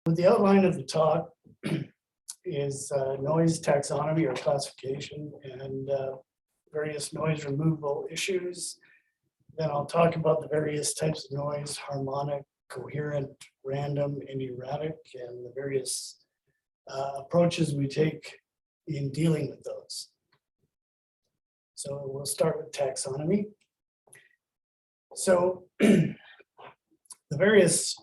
The outline of the talk is noise taxonomy or classification and various noise removal issues. Then I'll talk about the various types of noise: harmonic, coherent, random, and erratic, and the various approaches we take in dealing with those. So we'll start with taxonomy. So the various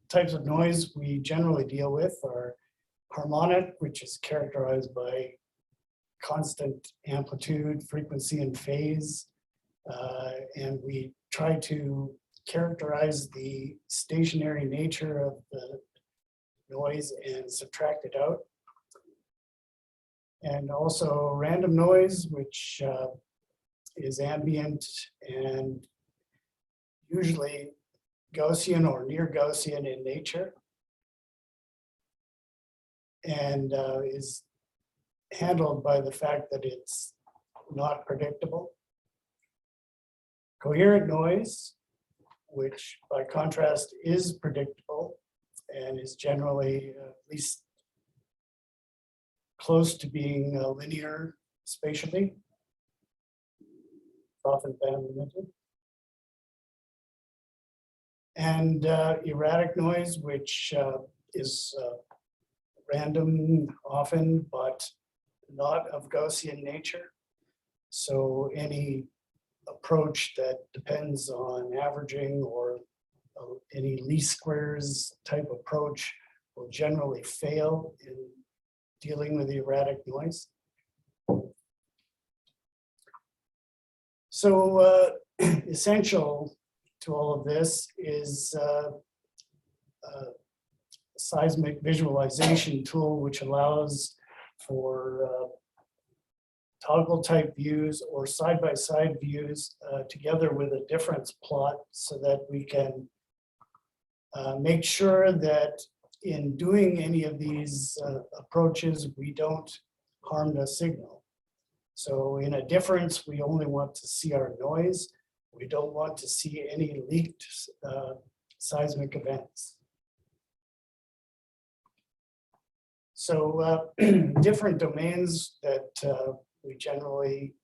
types of noise we generally deal with are harmonic, which is characterized by constant amplitude, frequency, and phase. And we try to characterize the stationary nature of the noise and subtract it out. And also random noise, which is ambient and usually Gaussian or near Gaussian in nature, and is handled by the fact that it's not predictable. Coherent noise, which by contrast is predictable and is generally at least close to being linear spatially, often band-limited. And erratic noise, which is random often, but not of Gaussian nature. So any approach that depends on averaging or any least squares type approach will generally fail in dealing with erratic noise. So essential to all of this is a seismic visualization tool, which allows for toggle type views or side-by-side views together with a difference plot, so that we can make sure that in doing any of these approaches, we don't harm the signal. So in a difference, we only want to see our noise. We don't want to see any leaked seismic events. So different domains that we generally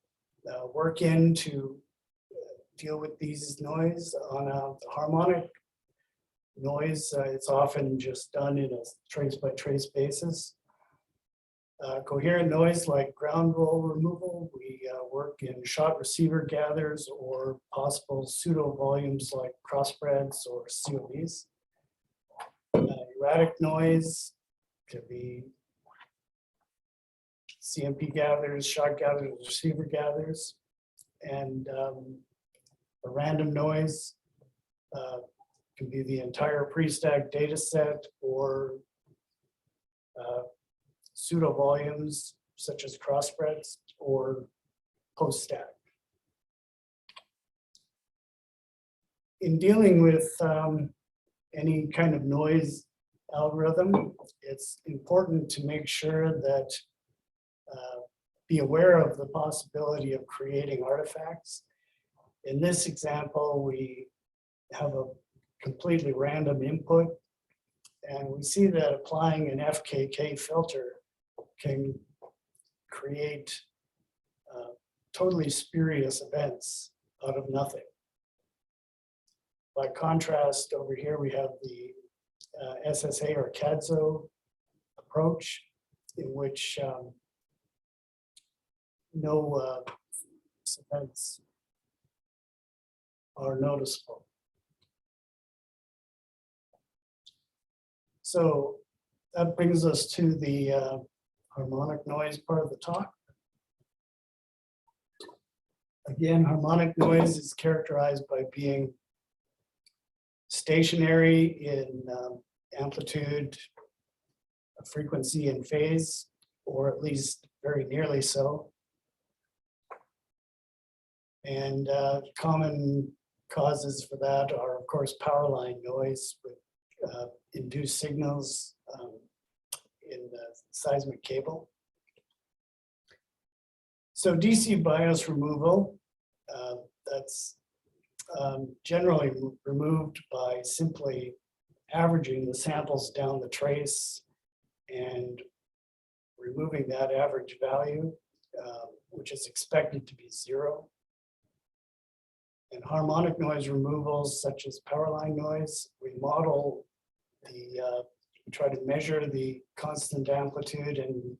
work in to deal with these noise. On a harmonic noise, it's often just done in a trace-by-trace basis. Coherent noise, like ground roll removal, we work in shot receiver gathers or possible pseudo volumes like crossbreads or COVs. Erratic noise could be CMP gathers, shot gathers, receiver gathers, and a random noise can be the entire pre-stacked data set or pseudo volumes such as crossbreads or post-stack. In dealing with any kind of noise algorithm, it's important to make sure that be aware of the possibility of creating artifacts. In this example, we have a completely random input, and we see that applying an FKK filter can create totally spurious events out of nothing. By contrast, over here we have the SSA or CADSO approach, in which no events are noticeable. So that brings us to the harmonic noise part of the talk. Again, harmonic noise is characterized by being stationary in amplitude, frequency, and phase, or at least very nearly so. And common causes for that are, of course, power line noise with induced signals in the seismic cable. So DC bias removal, that's generally removed by simply averaging the samples down the trace and removing that average value, which is expected to be 0. And harmonic noise removals, such as power line noise, we model we try to measure the constant amplitude and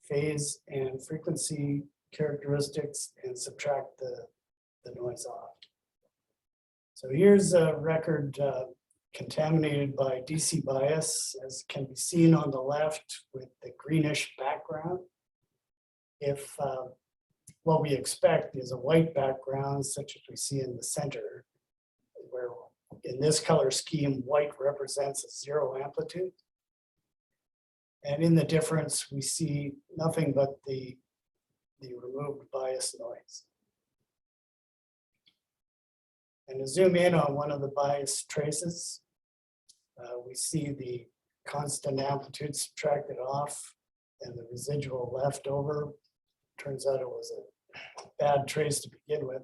phase and frequency characteristics and subtract the noise off. So here's a record contaminated by DC bias, as can be seen on the left with the greenish background. If what we expect is a white background, such as we see in the center, where in this color scheme, white represents a 0 amplitude. And in the difference, we see nothing but the removed bias noise. And to zoom in on one of the bias traces, we see the constant amplitude subtracted off and the residual left over. Turns out it was a bad trace to begin with.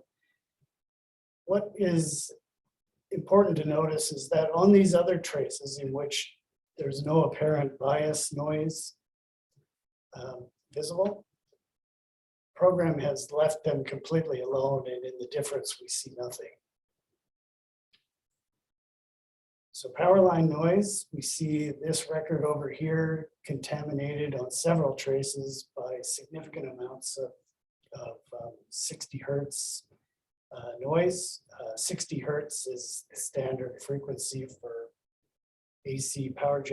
What is important to notice is that on these other traces in which there's no apparent bias noise visible, program has left them completely alone, and in the difference we see nothing. So power line noise, we see this record over here contaminated on several traces by significant amounts of 60 hertz noise. 60 hertz is the standard frequency for AC power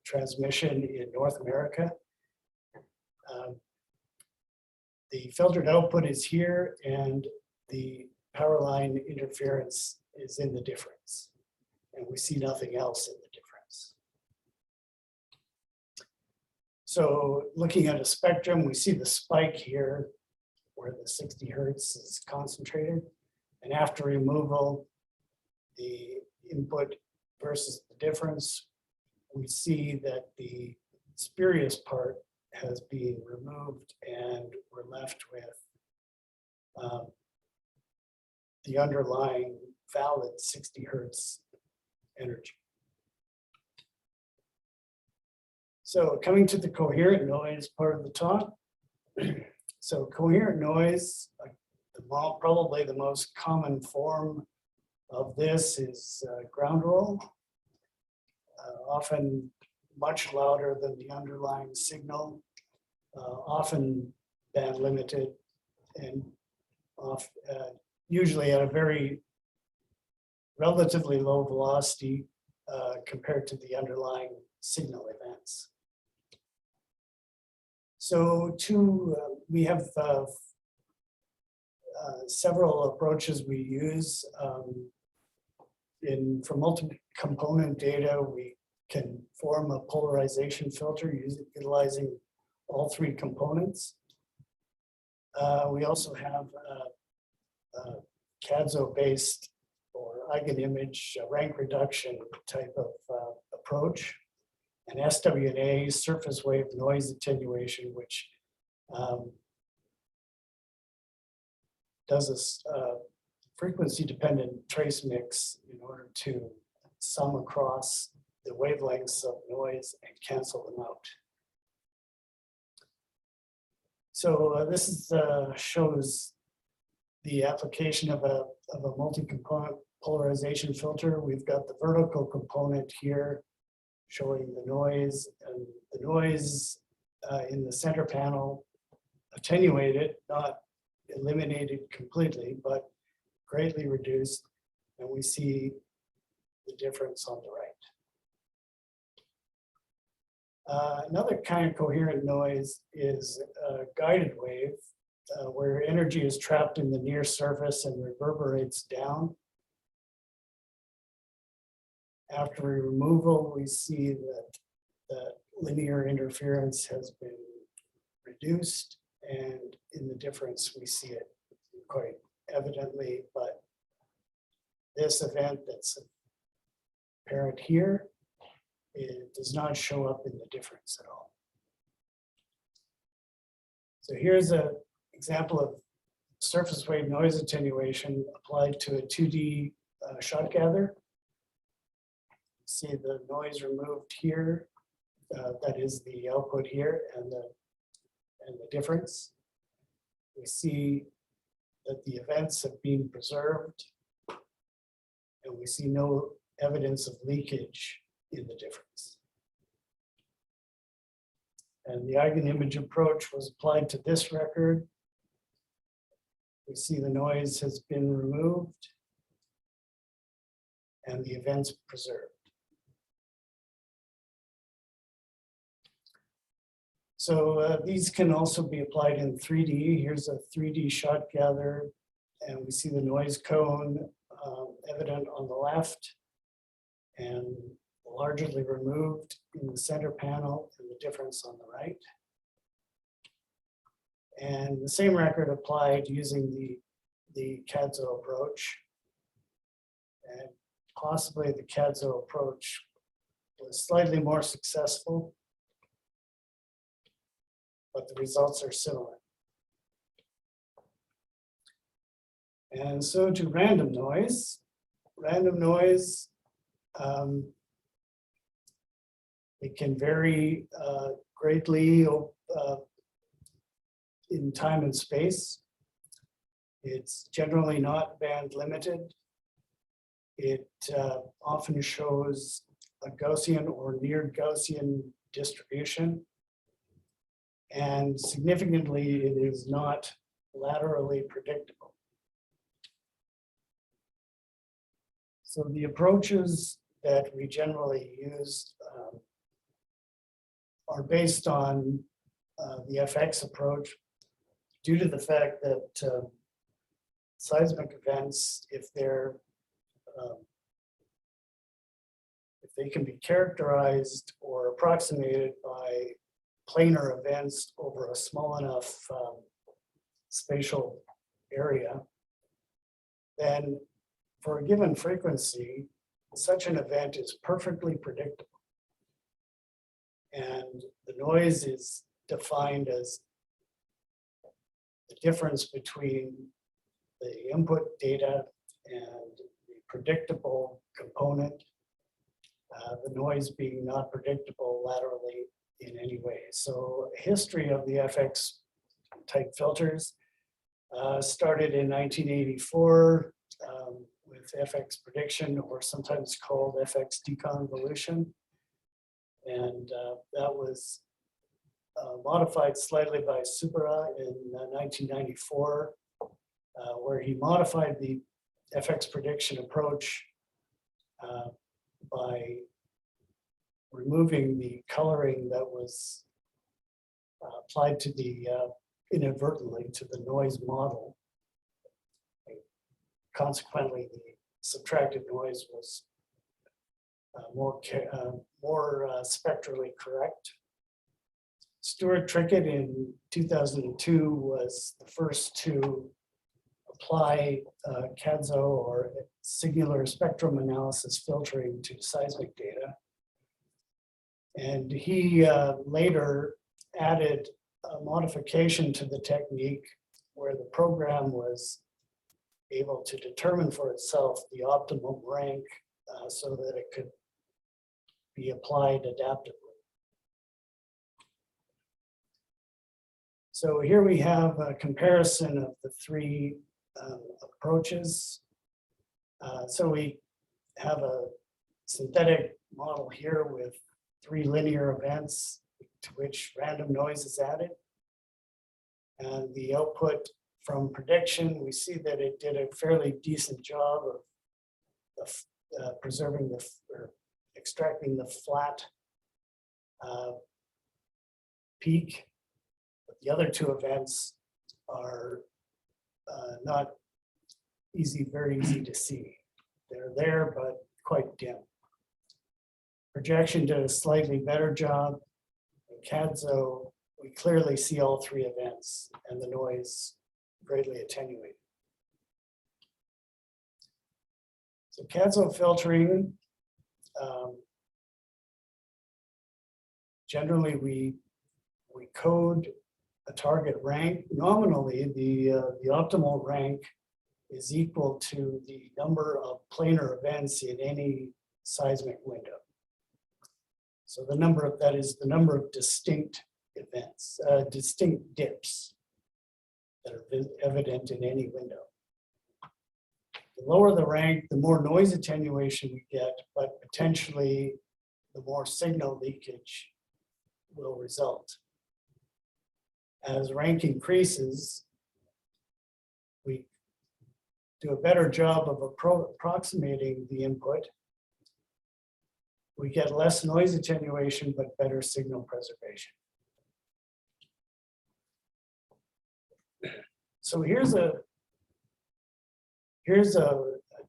transmission in North America. The filtered output is here, and the power line interference is in the difference. And we see nothing else in the difference. So looking at a spectrum, we see the spike here where the 60 hertz is concentrated. And after removal, the input versus the difference, we see that the spurious part has been removed, and we're left with the underlying valid 60 hertz energy. So coming to the coherent noise part of the talk. So coherent noise, probably the most common form of this is ground roll, often much louder than the underlying signal, often band limited, and usually at a very relatively low velocity compared to the underlying signal events. So we have several approaches we use. For multi-component data, we can form a polarization filter utilizing all 3 components. We also have a CADSO-based or eigenimage rank reduction type of approach, and SWNA, surface wave noise attenuation, which does a frequency-dependent trace mix in order to sum across the wavelengths of noise and cancel them out. So this shows the application of a multi-component polarization filter. We've got the vertical component here showing the noise, and the noise in the center panel attenuated, not eliminated completely, but greatly reduced, and we see the difference on the right. Another kind of coherent noise is a guided wave, where energy is trapped in the near surface and reverberates down. After removal, we see that the linear interference has been reduced, and in the difference, we see it quite evidently, but this event that's apparent here, it does not show up in the difference at all. So here's an example of surface wave noise attenuation applied to a 2D shot gather. See the noise removed here. That is the output here and the difference. We see that the events have been preserved, and we see no evidence of leakage in the difference. And the eigenimage approach was applied to this record. We see the noise has been removed and the events preserved. So these can also be applied in 3D. Here's a 3D shot gather, and we see the noise cone evident on the left and largely removed in the center panel and the difference on the right. And the same record applied using the CADSO approach. And possibly the CADSO approach was slightly more successful, but the results are similar. And so to random noise. Random noise, it can vary greatly in time and space. It's generally not band limited. It often shows a Gaussian or near Gaussian distribution. And significantly, it is not laterally predictable. So the approaches that we generally use are based on the FX approach due to the fact that seismic events, if they can be characterized or approximated by planar events over a small enough spatial area, then for a given frequency, such an event is perfectly predictable. And the noise is defined as the difference between the input data and the predictable component, the noise being not predictable laterally in any way. So history of the FX type filters started in 1984 with FX prediction, or sometimes called FX deconvolution. And that was modified slightly by Supra in 1994, where he modified the FX prediction approach by removing the coloring that was applied to the inadvertently to the noise model. Consequently, the subtracted noise was more spectrally correct. Stuart Trickett in 2002 was the first to apply CADSO, or singular spectrum analysis filtering, to seismic data. And he later added a modification to the technique where the program was able to determine for itself the optimum rank so that it could be applied adaptively. So here we have a comparison of the three approaches. So we have a synthetic model here with 3 linear events to which random noise is added. And the output from prediction, we see that it did a fairly decent job of preserving or extracting the flat peak. But the other 2 events are not very easy to see. They're there, but quite dim. Projection did a slightly better job. In CADSO, we clearly see all 3 events and the noise greatly attenuated. So CADSO filtering, generally we code a target rank. Nominally, the optimal rank is equal to the number of planar events in any seismic window. So the number of, that is the number of distinct events, distinct dips that are evident in any window. The lower the rank, the more noise attenuation we get, but potentially the more signal leakage will result. As rank increases, we do a better job of approximating the input. We get less noise attenuation, but better signal preservation. So here's a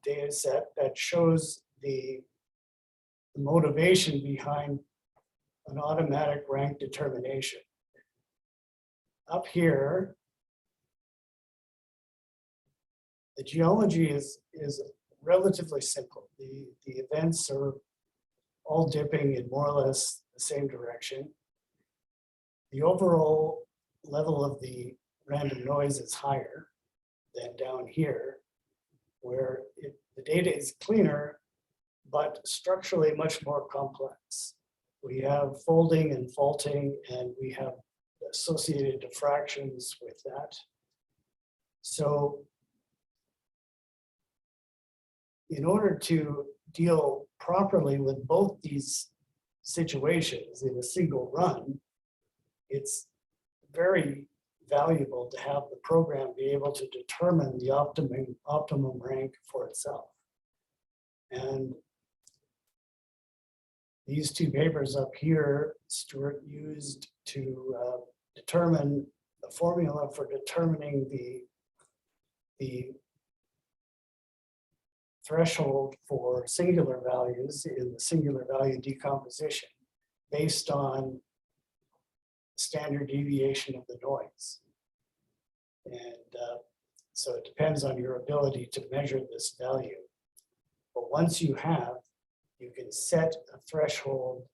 data set that shows the motivation behind an automatic rank determination. Up here, the geology is relatively simple. The events are all dipping in more or less the same direction. The overall level of the random noise is higher than down here, where the data is cleaner, but structurally much more complex. We have folding and faulting, and we have associated diffractions with that. So in order to deal properly with both these situations in a single run, it's very valuable to have the program be able to determine the optimum rank for itself. And these two papers up here, Stuart used to determine the formula for determining the threshold for singular values in the singular value decomposition based on standard deviation of the noise. And so it depends on your ability to measure this value. But once you have, you can set a threshold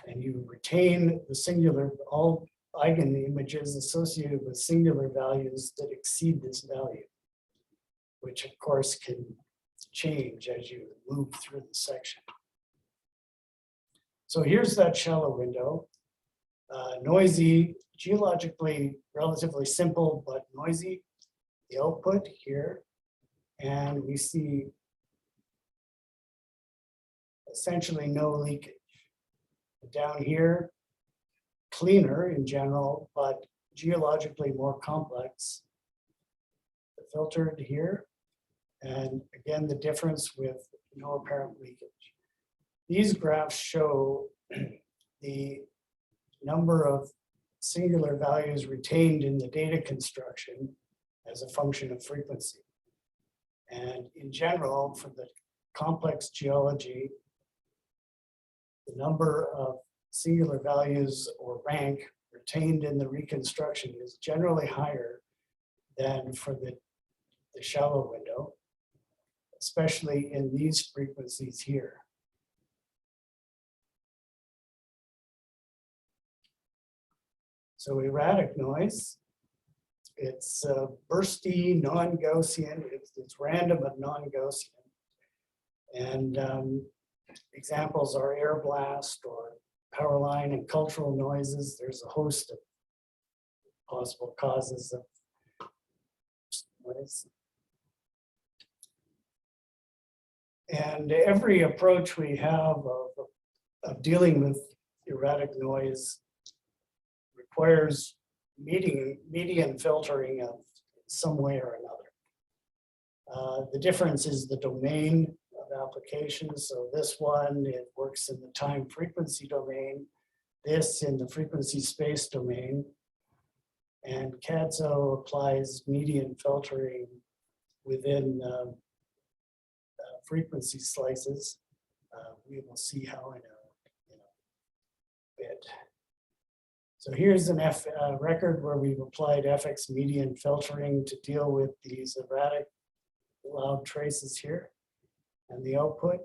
and you retain the singular, all eigenimages associated with singular values that exceed this value, which of course can change as you move through the section. So here's that shallow window. Noisy, geologically relatively simple, but noisy. The output here, and we see essentially no leakage. Down here, cleaner in general, but geologically more complex. Filtered here, and again, the difference with no apparent leakage. These graphs show the number of singular values retained in the data construction as a function of frequency. And in general, for the complex geology, the number of singular values or rank retained in the reconstruction is generally higher than for the shallow window, especially in these frequencies here. So erratic noise, it's bursty, non-Gaussian, it's random but non-Gaussian. And examples are air blast or power line and cultural noises. There's a host of possible causes of noise. And every approach we have of dealing with erratic noise requires median filtering of some way or another. The difference is the domain of application. So this one, it works in the time frequency domain, this in the frequency space domain, and CADSO applies median filtering within frequency slices. We will see how in a bit. So here's an record where we've applied FX median filtering to deal with these erratic loud traces here, and the output.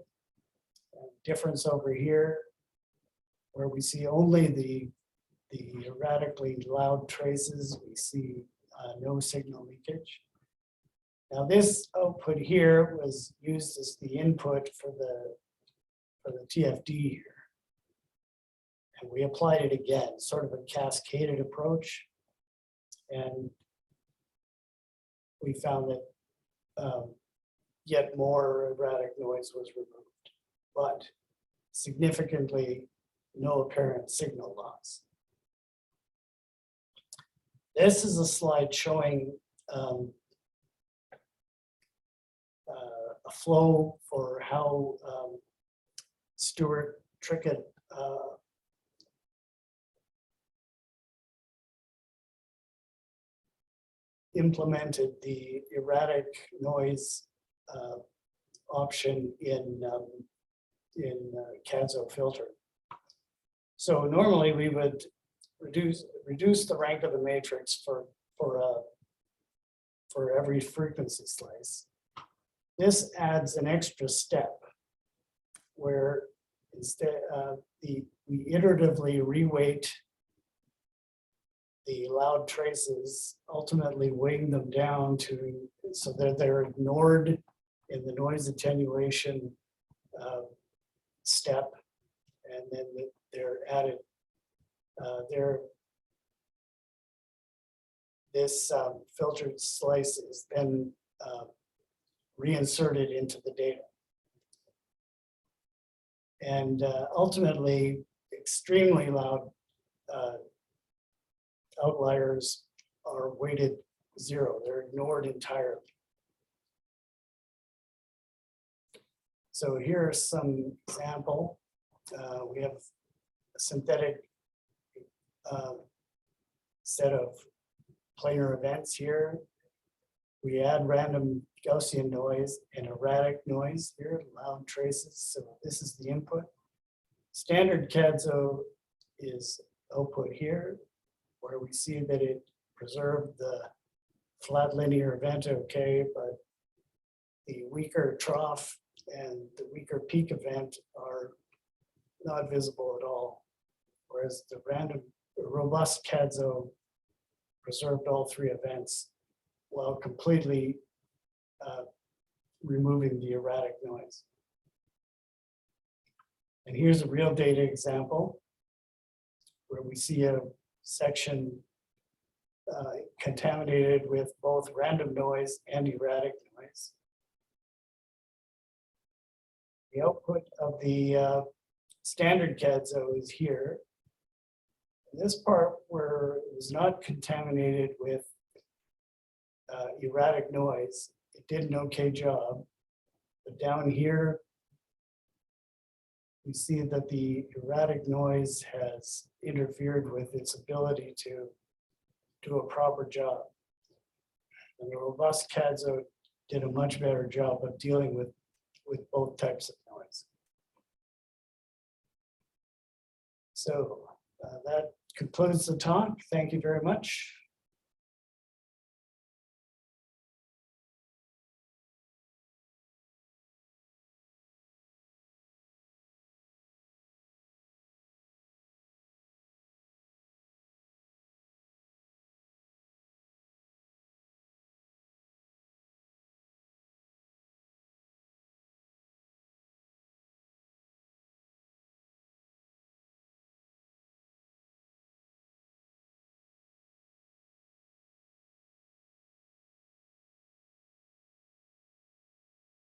Difference over here, where we see only the erratically loud traces, we see no signal leakage. Now this output here was used as the input for or the TFD here. And we applied it again, sort of a cascaded approach. And we found that yet more erratic noise was removed, but significantly no apparent signal loss. This is a slide showing a flow for how Stuart Trickett implemented the erratic noise option in CADSO filter. So normally we would reduce the rank of the matrix for every frequency slice. This adds an extra step where instead we iteratively reweight the loud traces, ultimately weighing them down to so that they're ignored in the noise attenuation step, and then they're added. This filtered slice is then reinserted into the data. And ultimately, extremely loud outliers are weighted 0. They're ignored entirely. So here's some example. We have a synthetic set of planar events here. We add random Gaussian noise and erratic noise here, loud traces. So this is the input. Standard CADSO is output here, where we see that it preserved the flat linear event okay, but the weaker trough and the weaker peak event are not visible at all. Whereas the robust CADSO preserved all 3 events while completely removing the erratic noise. And here's a real data example where we see a section contaminated with both random noise and erratic noise. The output of the standard CADSO is here. And this part where it was not contaminated with erratic noise, it did an okay job. But down here, we see that the erratic noise has interfered with its ability to do a proper job. And the robust CADSO did a much better job of dealing with both types of noise. So that concludes the talk. Thank you very much.